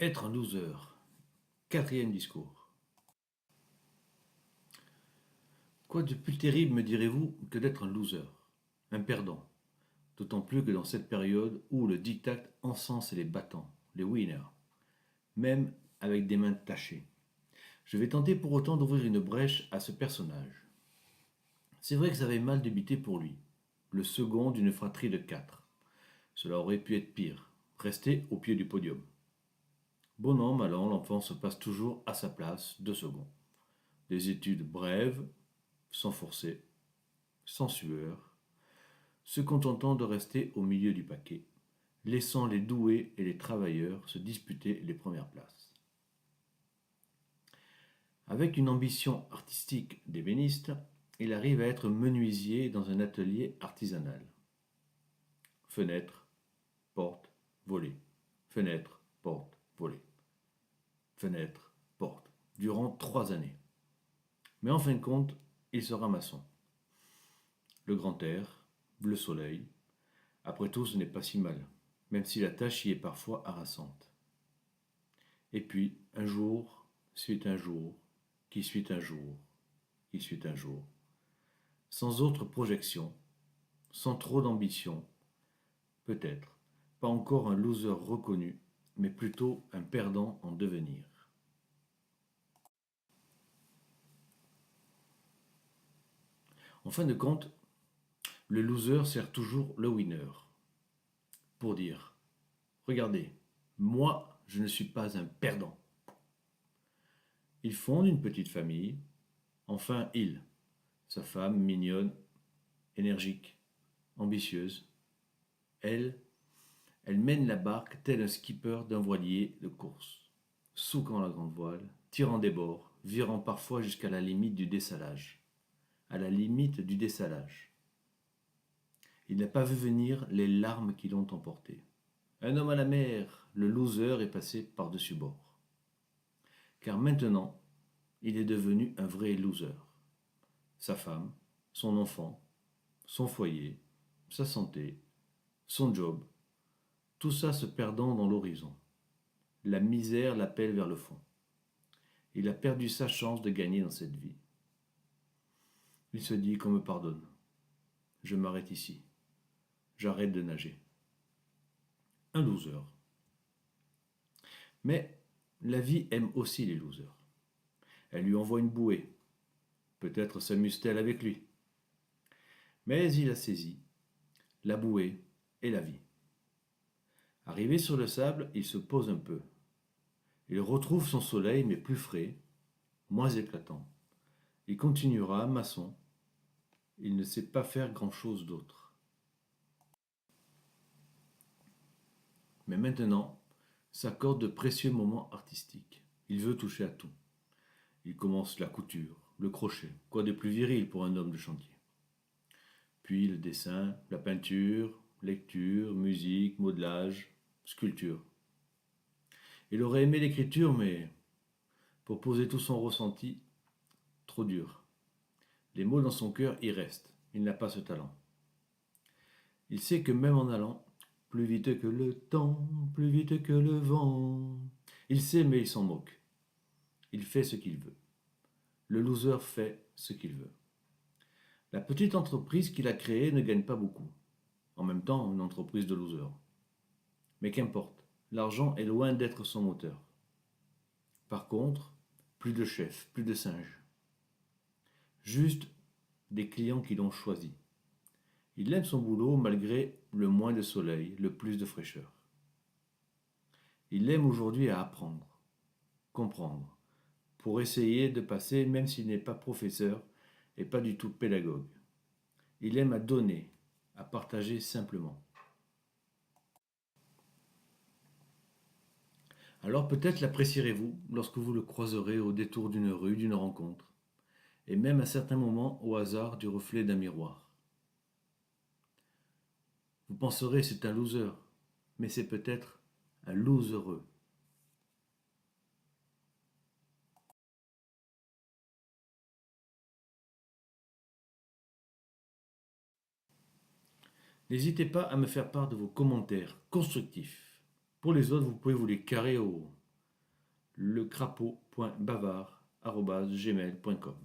Être un loser. Quatrième discours. Quoi de plus terrible, me direz-vous, que d'être un loser, un perdant, d'autant plus que dans cette période où le diktat encense les battants, les winners, même avec des mains tachées. Je vais tenter pour autant d'ouvrir une brèche à ce personnage. C'est vrai que ça avait mal débuté pour lui, le second d'une fratrie de 4. Cela aurait pu être pire, rester au pied du podium. Bon an, mal an, l'enfant se passe toujours à sa place, 2 secondes. Des études brèves, sans forcer, sans sueur, se contentant de rester au milieu du paquet, laissant les doués et les travailleurs se disputer les premières places. Avec une ambition artistique d'ébéniste, il arrive à être menuisier dans un atelier artisanal. Fenêtre, porte, volée. Fenêtre, porte, volée. Fenêtre, porte. Durant 3 années. Mais en fin de compte, il sera maçon. Le grand air, le soleil. Après tout, ce n'est pas si mal, même si la tâche y est parfois harassante. Et puis, un jour, suit un jour, qui suit un jour, qui suit un jour. Sans autre projection, sans trop d'ambition, peut-être, pas encore un loser reconnu, mais plutôt un perdant en devenir. En fin de compte, le loser sert toujours le winner, pour dire regardez, moi, je ne suis pas un perdant. Il fonde une petite famille. Enfin, il, sa femme mignonne, énergique, ambitieuse. Elle, elle mène la barque tel un skipper d'un voilier de course, souquant la grande voile, tirant des bords, virant parfois jusqu'à la limite du dessalage. À la limite du dessalage. Il n'a pas vu venir les larmes qui l'ont emporté. Un homme à la mer, le loser est passé par-dessus bord. Car maintenant, il est devenu un vrai loser. Sa femme, son enfant, son foyer, sa santé, son job, tout ça se perdant dans l'horizon. La misère l'appelle vers le fond. Il a perdu sa chance de gagner dans cette vie. Il se dit qu'on me pardonne. Je m'arrête ici. J'arrête de nager. Un loser. Mais la vie aime aussi les losers. Elle lui envoie une bouée. Peut-être s'amuse-t-elle avec lui. Mais il a saisi la bouée et la vie. Arrivé sur le sable, il se pose un peu. Il retrouve son soleil, mais plus frais, moins éclatant. Il continuera maçon. Il ne sait pas faire grand-chose d'autre. Mais maintenant, s'accorde de précieux moments artistiques. Il veut toucher à tout. Il commence la couture, le crochet, quoi de plus viril pour un homme de chantier. Puis le dessin, la peinture, lecture, musique, modelage, sculpture. Il aurait aimé l'écriture, mais pour poser tout son ressenti, trop dur. Les mots dans son cœur y restent. Il n'a pas ce talent. Il sait que même en allant, plus vite que le temps, plus vite que le vent, il sait mais il s'en moque. Il fait ce qu'il veut. Le loser fait ce qu'il veut. La petite entreprise qu'il a créée ne gagne pas beaucoup. En même temps, une entreprise de loser. Mais qu'importe, l'argent est loin d'être son moteur. Par contre, plus de chefs, plus de singes. Juste des clients qui l'ont choisi. Il aime son boulot malgré le moins de soleil, le plus de fraîcheur. Il aime aujourd'hui à apprendre, comprendre, pour essayer de passer même s'il n'est pas professeur et pas du tout pédagogue. Il aime à donner, à partager simplement. Alors peut-être l'apprécierez-vous lorsque vous le croiserez au détour d'une rue, d'une rencontre, et même à certains moments au hasard du reflet d'un miroir. Vous penserez c'est un loser, mais c'est peut-être un losereux. N'hésitez pas à me faire part de vos commentaires constructifs. Pour les autres, vous pouvez vous les carrer au lecrapaud.bavard@gmail.com.